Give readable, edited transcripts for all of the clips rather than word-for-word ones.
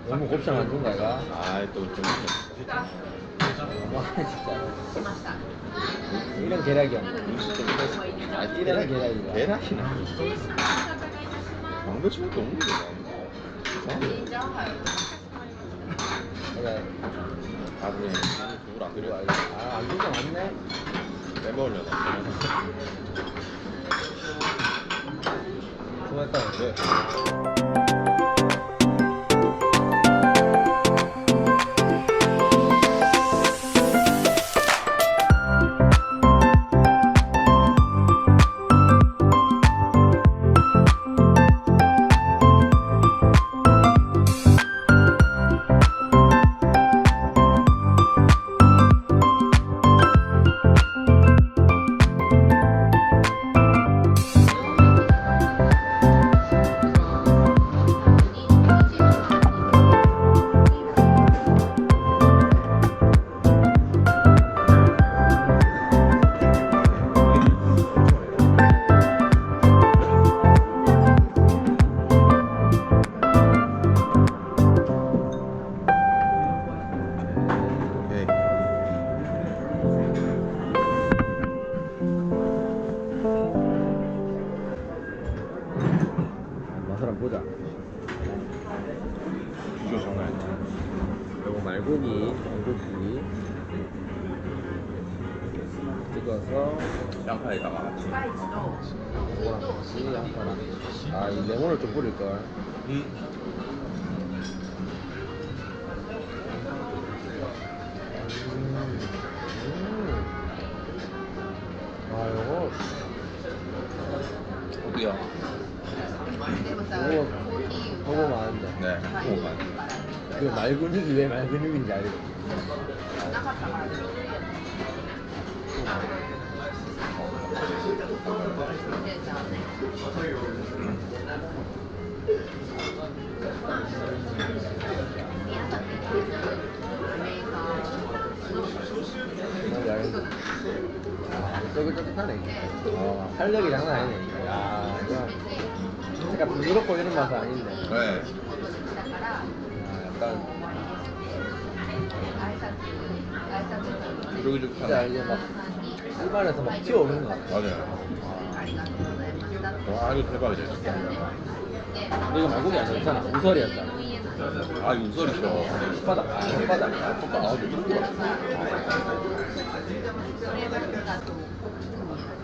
너무 곱창 안 준 거야? 아, 또 좀. 진짜. 이런 계략이야. 아, 이런 계략이야. 대략이나. 망고치밖에 없는데. 그래. 아, 그래. 누굴 안 그려? 아, 안 준거 맞네. 빼먹으려고. 수고했다. 보자. 이거 장난 아니야. 요거 말고기 찍어서 양파에다가 같이. 요거랑 같이 양파랑. 아, 이 레몬을 좀 뿌릴걸. 가는데 네, 후쿠오카. 그 말근육이 왜 말근육인지 알고. 쫄깃쫄깃하네. 활력이 장난 아니네. 야, 이거 약간 부드럽고 이런 맛은 아닌데. 네. 약간 진짜 쫄깃쫄깃하네. 이게 막 입안에서 막 튀어오르는 것 같아. 맞아요. 와, 이거 대박이다, 진짜. 근데 이거 말고기 아니었잖아. 우설이었잖아. 아, 이거 우설이죠. 혓바닥. 혓바닥. 아, 근데 이런 거 같아.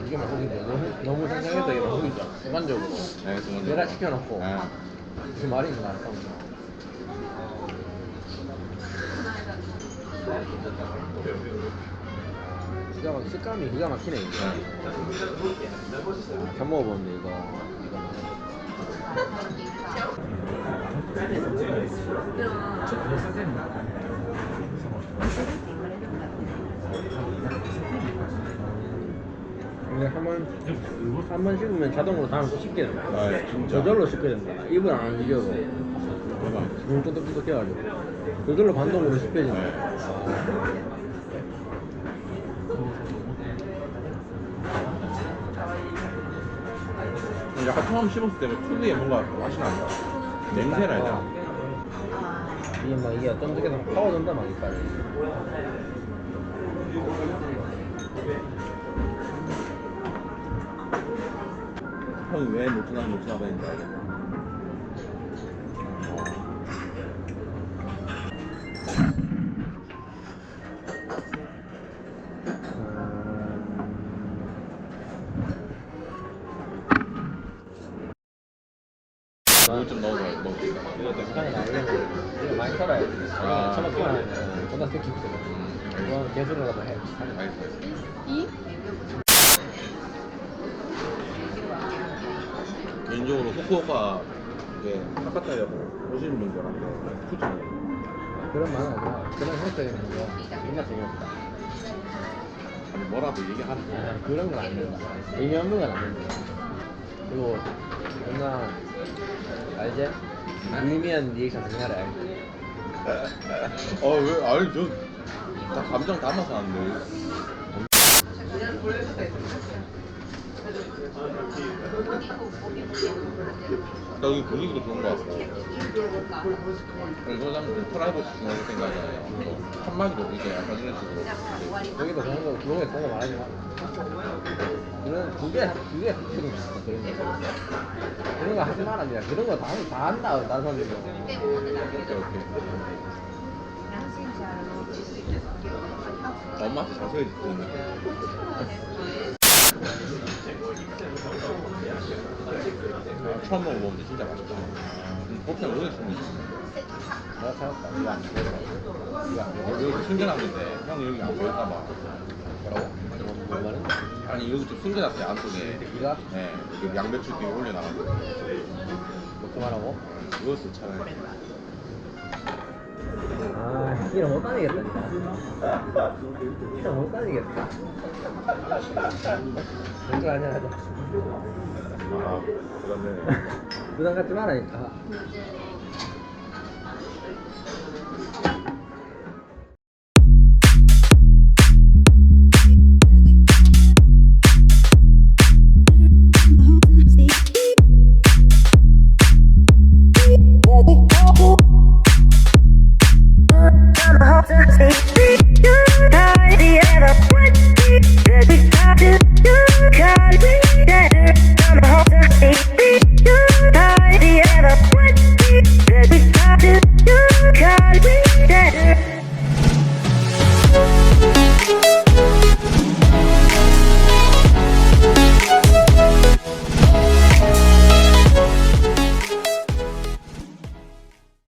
이게 말고기인데 너무 생생해서 이게 말고기죠. 순간적으로. 네, 정말. 얘가 시켜놓고 네. 그 말이 있는 말이야. 식감이 기가 막히네 이게. 잘 먹어보는데 이거. 근데 한번 씹으면 자동으로 다음 또 씹게 된다. 아, 진짜. 저절로 씹게 된다. 입을 안 움직여도 대박. 눈 뚜둑뚜둑 해가지고 저절로 반동으로 씹혀진다. 네. 약간 처음 씹었을 때 특유의 뭔가 맛이 난다. 냄새나 해야 되나? 이게 막 이게 어떤 쪽에서 막 파워든다 막 이빨이. 형이 왜 모츠나베인지 알겠다. 이거 좀 넣어서 먹을까? 이거 영상에 나오려면 이거 많이 썰어야지. 아. 처먹기만 하면 존나 새끼거든. 이건 개수로라도 해. 알겠어. 개인적으로 후쿠오카 이제 하카타역 오시는 분들한테 추천해요. 그런 말은 아니야. 그런 형태는 거 존나 재미없다. 아니 뭐라도 얘기하는 아, 그런 건 안 된다. 의미 없는 건 안 된다. 그리고 존나 알지? 유의미한 리액션 많이 하래. 왜? 아니 다 감정 담아서 하는데. 여기 분위기도 좋은 것 같고 그리고 사람들 프라이버시 중요한 생각이잖아요. 한마디로 이제 약간 이런 식으로 여기도 그런 거 블로그에 그런 거 말하지 마. 그런 그게 확실히 있어. 그런 거 하지 마라. 니가 그런 거 다 한다. 다른 사람들이. 이렇게 엄마한테 자세히 듣는 처음 먹어보는데 진짜 맛있다. 보통 오늘 좀 내가 찾았다. 이거 안 보여. 이거 안 보여. 여기 숨겨놨 건데 형 여기 안 보일까봐. 뭐라고? 뭐 말은? 아니 여기 좀 숨겨놨어요 안쪽에. 이거? 네, 그 양배추 뒤에 올려놔가지고. 뭐 그만하고? 이것도 차라리. 아, 이랑 못 다니겠다, 진짜. 이랑 못 다니겠다. 연주 아니야, 하자. 아, 그런데. 부담 갖지 말라니까.